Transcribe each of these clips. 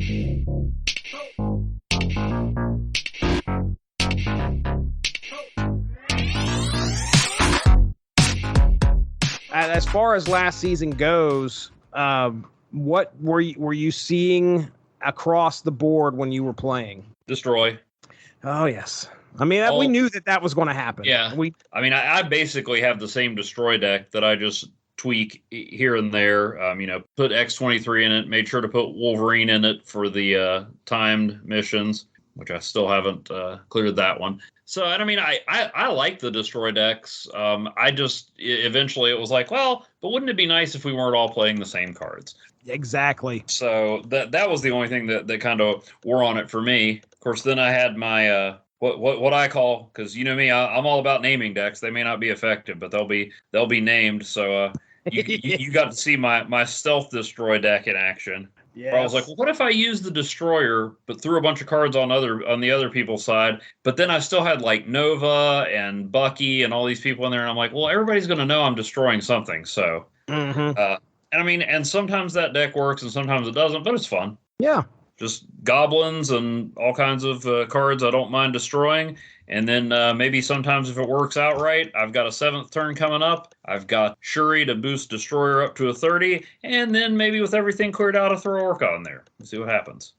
As far as last season goes, what were you seeing across the board when you were playing? Destroy. Oh yes, I mean we knew that was going to happen. Yeah, I mean I basically have the same destroy deck that I just tweak here and there. Put X-23 in it. Made sure to put Wolverine in it for the timed missions, which I still haven't cleared that one. So, and I mean, I like the destroy decks. I just eventually it was like, well, but wouldn't it be nice if we weren't all playing the same cards? Exactly. So that was the only thing that kind of wore on it for me. Of course, then I had my what I call, because you know me, I'm all about naming decks. They may not be effective, but they'll be named. So you got to see my stealth destroy deck in action. Yes. Where I was like, well, what if I use the destroyer but threw a bunch of cards on the other people's side? But then I still had like Nova and Bucky and all these people in there, and I'm like, well, everybody's going to know I'm destroying something. So, and I mean, and sometimes that deck works and sometimes it doesn't, but it's fun. Yeah. Just goblins and all kinds of cards I don't mind destroying. And then maybe sometimes if it works out right, I've got a 7th turn coming up. I've got Shuri to boost Destroyer up to a 30. And then maybe with everything cleared out, I'll throw Orca on there. Let's see what happens.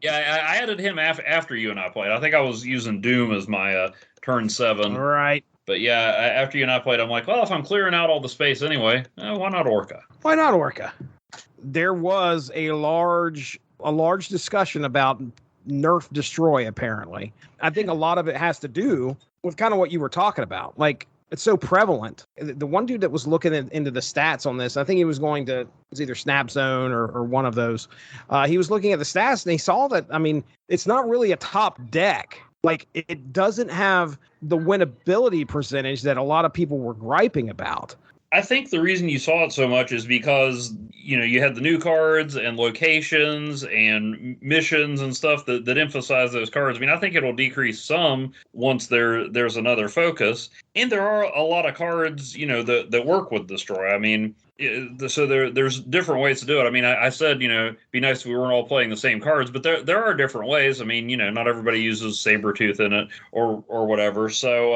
Yeah, I added him after you and I played. I think I was using Doom as my turn 7. All right. But yeah, after you and I played, I'm like, well, if I'm clearing out all the space anyway, why not Orca? Why not Orca? There was a large discussion about nerf destroy, apparently. I think a lot of it has to do with kind of what you were talking about. Like, it's so prevalent. The one dude that was looking into the stats on this, I think he was going to, it was either Snap Zone or one of those. He was looking at the stats and he saw that, I mean, it's not really a top deck. Like, it doesn't have the winnability percentage that a lot of people were griping about. I think the reason you saw it so much is because, you had the new cards and locations and missions and stuff that emphasize those cards. I mean, I think it'll decrease some once there's another focus. And there are a lot of cards, that work with Destroy. I mean, so there's different ways to do it. I mean, I said, be nice if we weren't all playing the same cards, but there are different ways. I mean, not everybody uses Sabretooth in it or whatever. So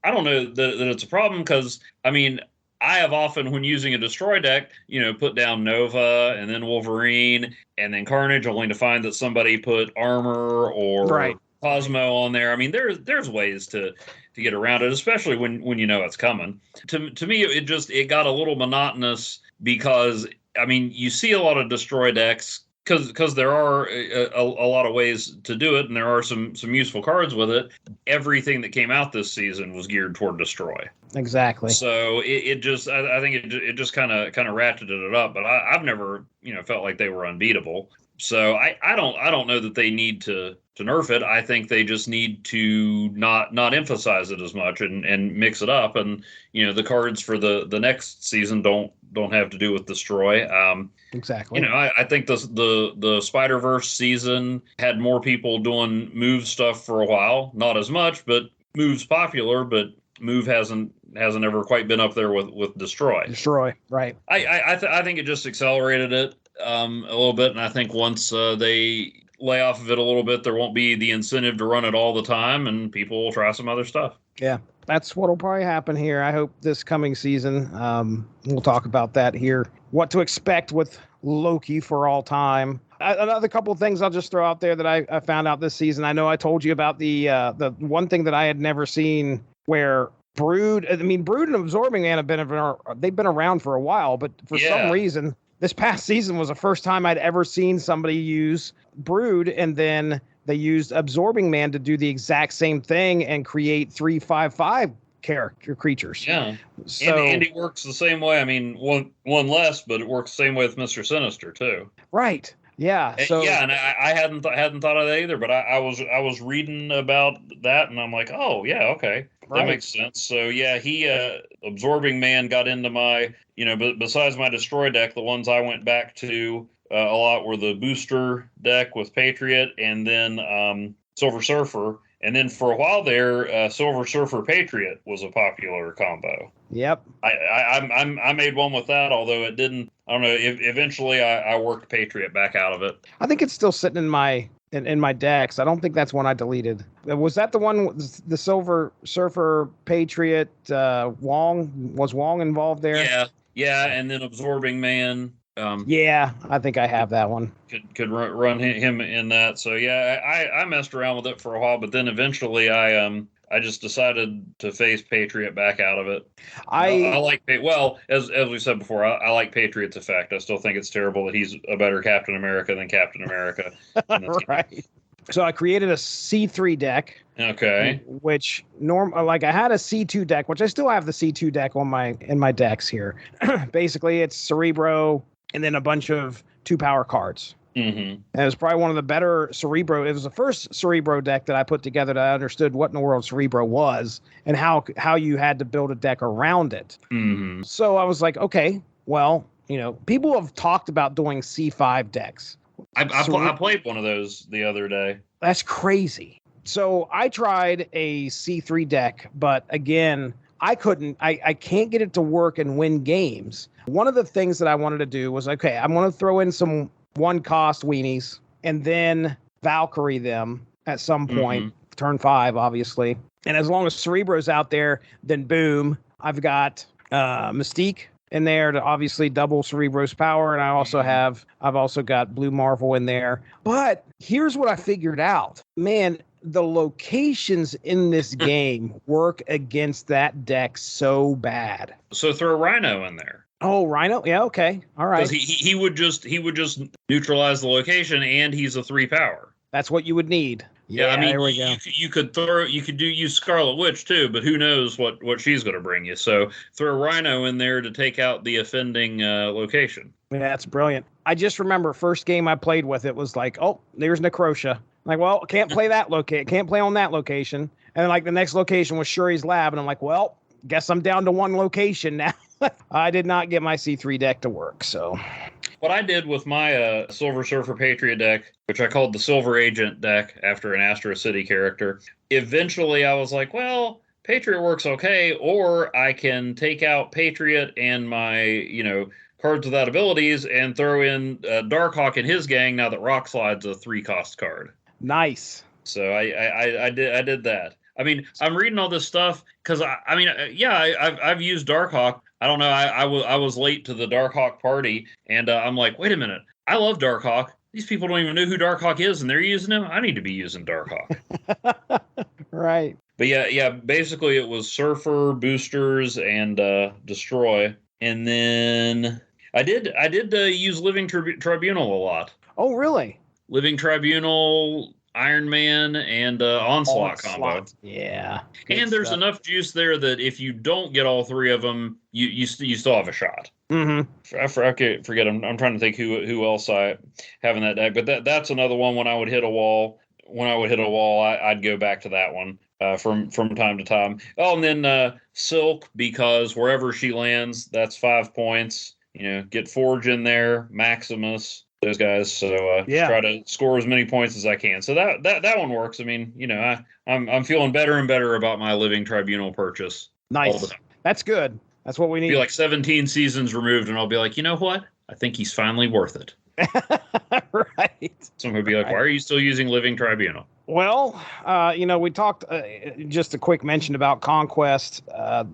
I don't know that it's a problem because, I mean, I have often, when using a destroy deck, put down Nova and then Wolverine and then Carnage, only to find that somebody put Armor or Cosmo on there. I mean, there's ways to get around it, especially when you know it's coming. To me, it got a little monotonous because, I mean, you see a lot of destroy decks because there are a lot of ways to do it, and there are some useful cards with it. Everything that came out this season was geared toward destroy. Exactly. So it just, I think it just kind of ratcheted it up. But I've never felt like they were unbeatable. So I don't know that they need to nerf it. I think they just need to not emphasize it as much and mix it up. And the cards for the next season don't have to do with destroy. Exactly. I think the Spider-Verse season had more people doing move stuff for a while. Not as much, but move's popular. But move hasn't ever quite been up there with destroy. Destroy, right? I think it just accelerated it a little bit, and I think once they lay off of it a little bit, there won't be the incentive to run it all the time, and people will try some other stuff. Yeah, that's what'll probably happen here. I hope this coming season. We'll talk about that here. What to expect with Loki for all time. Another couple of things I'll just throw out there that I found out this season. I know I told you about the one thing that I had never seen where Brood and Absorbing Man they've been around for a while, but for some reason, this past season was the first time I'd ever seen somebody use Brood, and then they used Absorbing Man to do the exact same thing and create 3/5/5 character creatures. Yeah. So Andy works the same way. I mean, one less, but it works the same way with Mr. Sinister too. Right. Yeah. So and I hadn't thought of that either, but I was reading about that, and I'm like, oh yeah, okay, that makes sense. So yeah, he Absorbing Man got into my but besides my destroy deck, the ones I went back to a lot were the booster deck with Patriot, and then Silver Surfer. And then for a while there, Silver Surfer Patriot was a popular combo. Yep. I made one with that, although it didn't. I don't know. Eventually, I worked Patriot back out of it. I think it's still sitting in my decks. I don't think that's one I deleted. Was that the one, the Silver Surfer Patriot? Wong, was Wong involved there? Yeah, and then Absorbing Man. Yeah, I think I have that one. Could run him in that. So yeah, I messed around with it for a while, but then eventually I just decided to face Patriot back out of it. I like, well, as we said before, I like Patriot's effect. I still think it's terrible that he's a better Captain America than Captain America. Right. So I created a C3 deck. Okay. Which like I had a C2 deck, which I still have the C2 deck in my decks here. Basically, it's Cerebro and then a bunch of 2-power cards. Mm-hmm. And it was probably one of the better Cerebro. It was the first Cerebro deck that I put together that I understood what in the world Cerebro was and how you had to build a deck around it. Mm-hmm. So I was like, okay, well, people have talked about doing C5 decks. I played one of those the other day. That's crazy. So I tried a C3 deck, but again, I can't get it to work and win games. One of the things that I wanted to do was, okay, I'm going to throw in some 1-cost weenies and then Valkyrie them at some point, turn 5, obviously. And as long as Cerebro's out there, then boom, I've got Mystique in there to obviously double Cerebro's power. And I've also got Blue Marvel in there. But here's what I figured out. Man, the locations in this game work against that deck so bad. So throw Rhino in there. Oh, Rhino? Yeah, okay. All right. Because he would just neutralize the location, and he's a 3-power. That's what you would need. Yeah, I mean, there we go. You could use Scarlet Witch too, but who knows what she's going to bring you? So throw Rhino in there to take out the offending location. Yeah, that's brilliant. I just remember first game I played with it was like, oh, there's Necrotia. Like, well, can't play can't play on that location. And then like the next location was Shuri's Lab, and I'm like, well, guess I'm down to one location now. I did not get my C3 deck to work, so. What I did with my Silver Surfer Patriot deck, which I called the Silver Agent deck after an Astro City character, eventually I was like, well, Patriot works okay, or I can take out Patriot and my, cards without abilities and throw in Darkhawk and his gang now that Rock Slide's a 3-cost card. Nice. So I did that. I mean, I'm reading all this stuff because I've used Darkhawk. I don't know. I was late to the Darkhawk party, and I'm like, wait a minute. I love Darkhawk. These people don't even know who Darkhawk is, and they're using him. I need to be using Darkhawk. Right. But yeah. Basically, it was Surfer, Boosters, and Destroy, and then I did use Living Tribunal a lot. Oh, really? Living Tribunal, Iron Man, and Onslaught combo. Yeah. And there's enough juice there that if you don't get all 3 of them, you still have a shot. Mm-hmm. I forget. I'm trying to think who else I have in that deck. But that's another one when I would hit a wall. I'd go back to that one from time to time. Oh, and then Silk, because wherever she lands, that's 5 points. Get Forge in there, Maximus, those guys. So try to score as many points as I can. So that one works. I mean, I'm feeling better and better about my Living Tribunal purchase. Nice. That's good. That's what we need. Be like 17 seasons removed, and I'll be like, you know what? I think he's finally worth it. Right. Someone would be like, why are you still using Living Tribunal? Well, we talked, just a quick mention about Conquest.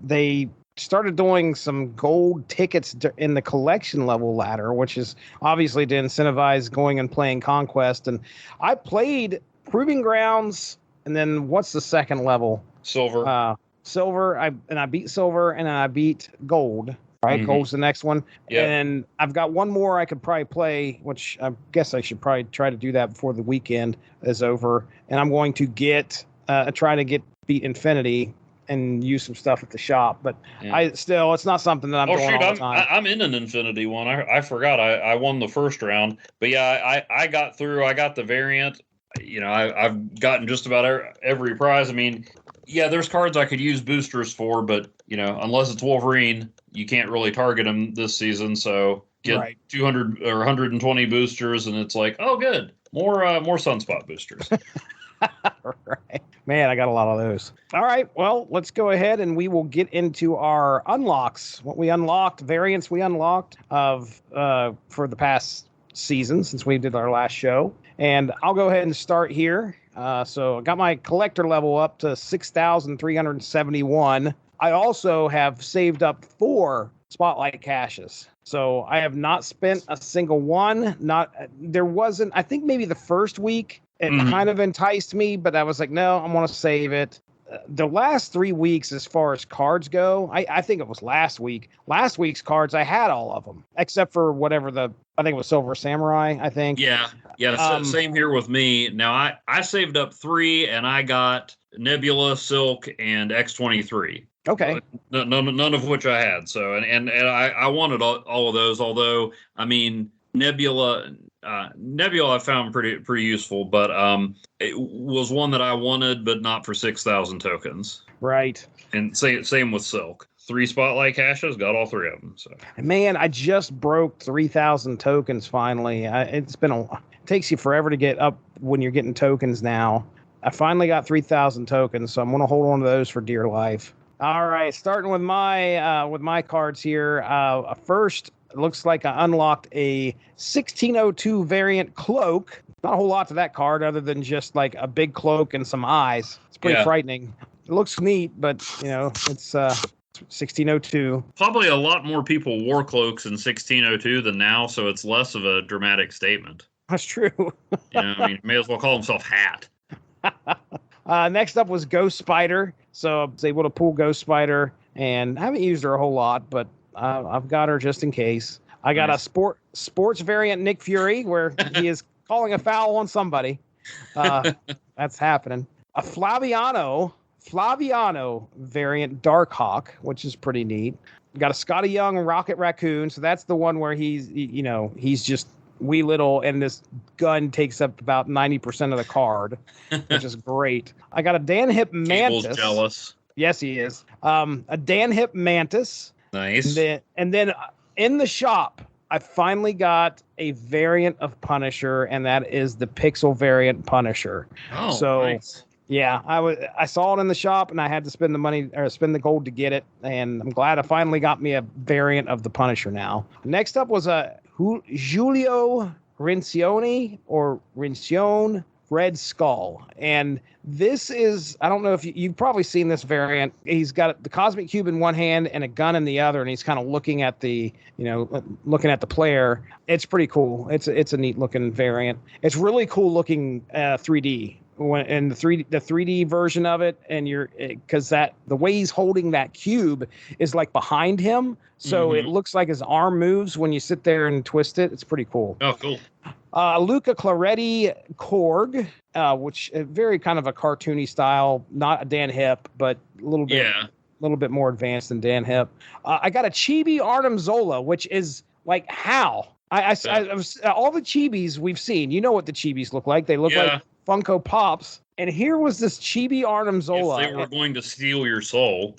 They started doing some gold tickets in the collection level ladder, which is obviously to incentivize going and playing Conquest. And I played Proving Grounds, and then what's the second level? Silver. Silver. I beat Silver, and then I beat Gold. Right, Mm-hmm. Gold's the next one. Yep. And I've got one more I could probably play, which I guess I should probably try to do that before the weekend is over. And I'm going to try to beat Infinity and use some stuff at the shop. But yeah. It's not something that I'm doing all the time. I'm in an Infinity one. I forgot I won the first round. But yeah, I got through. I got the variant. I've gotten just about every prize. I mean, yeah, there's cards I could use boosters for, but unless it's Wolverine, you can't really target him this season. So get 200 or 120 boosters, and it's like, oh, good, more Sunspot boosters. Right. Man, I got a lot of those. All right, well, let's go ahead and we will get into our unlocks. What we unlocked, variants we unlocked of for the past season since we did our last show. And I'll go ahead and start here. So I got my collector level up to 6,371. I also have saved up 4 spotlight caches. So I have not spent a single one. I think maybe the first week it kind of enticed me, but I was like, no, I want to save it. The last 3 weeks, as far as cards go, I think it was last week. Last week's cards, I had all of them, except for whatever I think it was Silver Samurai, I think. Yeah. Same here with me. Now, I saved up 3, and I got Nebula, Silk, and X-23. Okay. None of which I had. So, and I wanted all of those, although, I mean, Nebula I found pretty useful, but it was one that I wanted, but not for 6,000 tokens. Right. And same with Silk. 3 spotlight caches, got all 3 of them. So, man, I just broke 3,000 tokens finally. It takes you forever to get up when you're getting tokens now. I finally got 3,000 tokens, so I'm going to hold on to those for dear life. All right, starting with my cards here. First, it looks like I unlocked a 1602 variant cloak. Not a whole lot to that card other than just like a big cloak and some eyes. It's pretty frightening. It looks neat, but it's 1602. Probably a lot more people wore cloaks in 1602 than now, so it's less of a dramatic statement. That's true. I mean, may as well call himself Hat. Next up was Ghost Spider. So I was able to pull Ghost Spider, and I haven't used her a whole lot, but I've got her just in case. I got a sports variant Nick Fury, where he is calling a foul on somebody. That's happening. A Flaviano variant Darkhawk, which is pretty neat. Got a Scotty Young Rocket Raccoon, so that's the one where he's just wee little, and this gun takes up about 90% of the card, which is great. I got a Dan Hip Mantis. Cable's jealous. Yes, he is. A Dan Hip Mantis. Nice. And then in the shop, I finally got a variant of Punisher, and that is the Pixel variant Punisher. Oh, so nice. Yeah, I saw it in the shop, and I had to spend the gold to get it, and I'm glad I finally got me a variant of the Punisher now. Next up was a Giulio Rincione Red Skull, and this is, I don't know if you've probably seen this variant. He's got the Cosmic Cube in one hand and a gun in the other, and he's kind of looking at the player. It's pretty cool. It's a neat looking variant. It's really cool looking 3D. And the 3D version of it, and because the way he's holding that cube is like behind him, so it looks like his arm moves when you sit there and twist it. It's pretty cool. Oh, cool. Luca Claretti Korg, which very kind of a cartoony style, not a Dan Hip, but a little bit more advanced than Dan Hip. I got a Chibi Arnim Zola, which is like how I all the Chibis we've seen. You know what the Chibis look like? They look like Funko Pops, and here was this Chibi Arnim Zola. If they were going to steal your soul.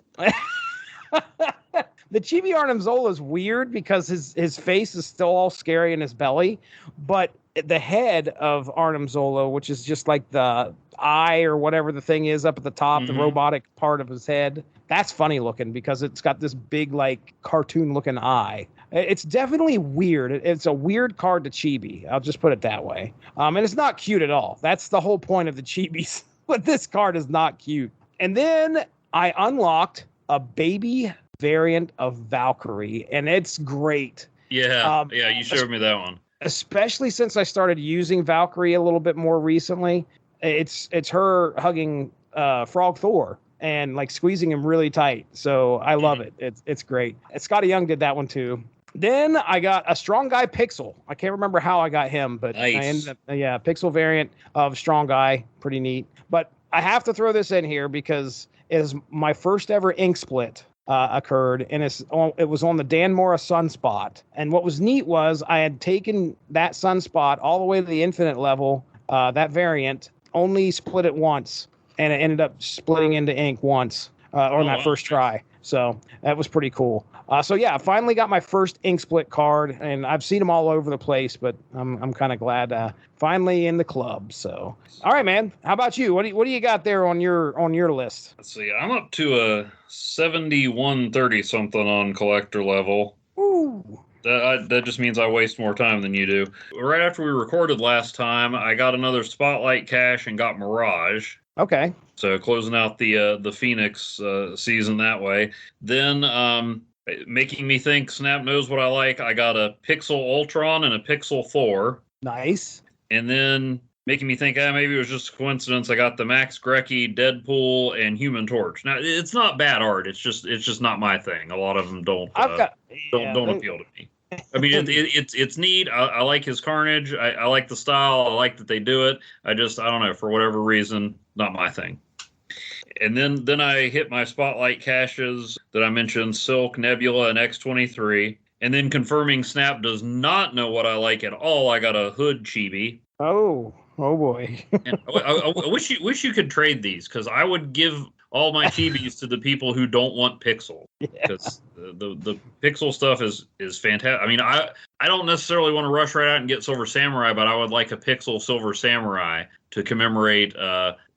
The Chibi Arnim Zola is weird because his face is still all scary in his belly, but the head of Arnim Zola, which is just like the eye or whatever the thing is up at the top, the robotic part of his head, that's funny looking because it's got this big like cartoon looking eye. It's definitely weird. It's a weird card to chibi. I'll just put it that way. And it's not cute at all. That's the whole point of the chibis. But this card is not cute. And then I unlocked a baby variant of Valkyrie, and it's great. Yeah, you showed me that one. Especially since I started using Valkyrie a little bit more recently. It's her hugging Frog Thor and like squeezing him really tight. So I love it. It's great. And Scotty Young did that one too. Then I got a Strong Guy Pixel. I can't remember how I got him, but nice. I ended up, Pixel variant of Strong Guy. Pretty neat. But I have to throw this in here because it is my first ever ink split occurred, and it was on the Dan Mora Sunspot. And what was neat was I had taken that Sunspot all the way to the infinite level, that variant, only split it once, and it ended up splitting into ink once on that first try. So that was pretty cool. So yeah, I finally got my first ink split card, and I've seen them all over the place, but I'm kind of glad finally in the club. So all right, man. How about you? What do you got there on your list? Let's see. I'm up to a 7130 something on collector level. Ooh. That just means I waste more time than you do. Right after we recorded last time, I got another Spotlight cache and got Mirage. Okay. So closing out the Phoenix season that way. Then making me think Snap knows what I like. I got a Pixel Ultron and a Pixel Thor. Nice. And then making me think, maybe it was just a coincidence. I got the Max Grecki, Deadpool, and Human Torch. Now it's not bad art. It's just not my thing. A lot of them don't appeal to me. I mean, it's neat. I like his Carnage. I like the style. I like that they do it. I don't know, for whatever reason, not my thing. And then I hit my Spotlight caches that I mentioned, Silk, Nebula, and X-23. And then confirming Snap does not know what I like at all, I got a Hood Chibi. Oh boy. And I wish you could trade these, because I would give all my chibis to the people who don't want pixel, because the pixel stuff is fantastic. I mean, I don't necessarily want to rush right out and get Silver Samurai, but I would like a pixel Silver Samurai to commemorate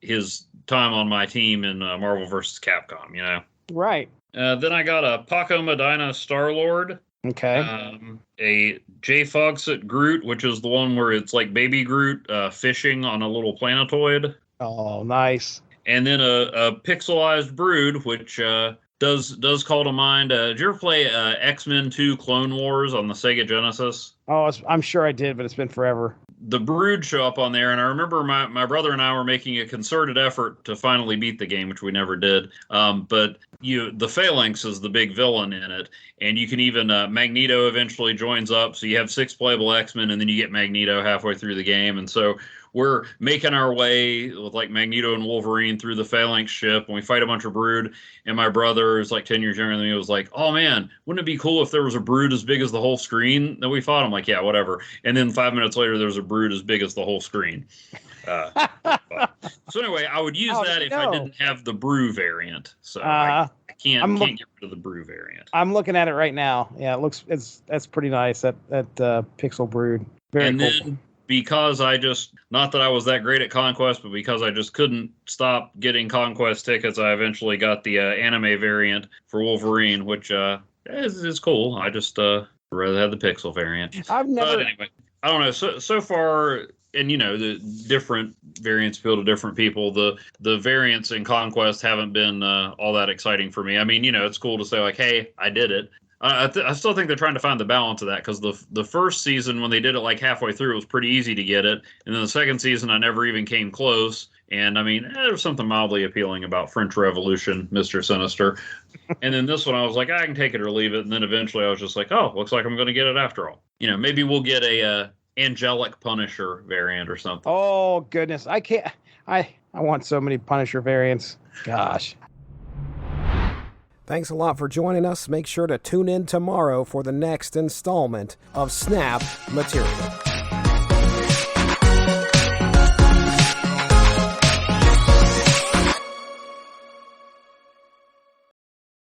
his time on my team in Marvel vs. Capcom, you know? Right. Then I got a Paco Medina Star-Lord. Okay. A J. Fawcett Groot, which is the one where it's like Baby Groot fishing on a little planetoid. Oh, nice. And then a pixelized Brood, which does call to mind. Did you ever play X-Men 2 Clone Wars on the Sega Genesis? Oh, I'm sure I did, but it's been forever. The Brood show up on there, and I remember my brother and I were making a concerted effort to finally beat the game, which we never did. But the Phalanx is the big villain in it, and you can even Magneto eventually joins up, so you have 6 playable X-Men, and then you get Magneto halfway through the game, and so we're making our way with like Magneto and Wolverine through the Phalanx ship, and we fight a bunch of Brood. And my brother, who's like 10 years younger than me, was like, "Oh man, wouldn't it be cool if there was a Brood as big as the whole screen that we fought?" I'm like, "Yeah, whatever." And then 5 minutes later, there's a Brood as big as the whole screen. So anyway, I would use that if I didn't have the Brew variant. So I can't get rid of the Brew variant. I'm looking at it right now. Yeah, that's pretty nice. That Pixel Brood. Very cool. Then, because not that I was that great at Conquest, but because I just couldn't stop getting Conquest tickets, I eventually got the anime variant for Wolverine, which is cool. I just rather have the Pixel variant. But anyway, I don't know. So far, and the different variants appeal to different people. The variants in Conquest haven't been all that exciting for me. I mean, it's cool to say like, "Hey, I did it." I still think they're trying to find the balance of that, because the first season, when they did it like halfway through, it was pretty easy to get it. And then the second season, I never even came close. And I mean, there was something mildly appealing about French Revolution, Mr. Sinister. And then this one, I was like, I can take it or leave it. And then eventually I was just like, oh, looks like I'm going to get it after all. Maybe we'll get a Angelic Punisher variant or something. Oh, goodness. I can't. I want so many Punisher variants. Gosh. Thanks a lot for joining us. Make sure to tune in tomorrow for the next installment of Snap Material.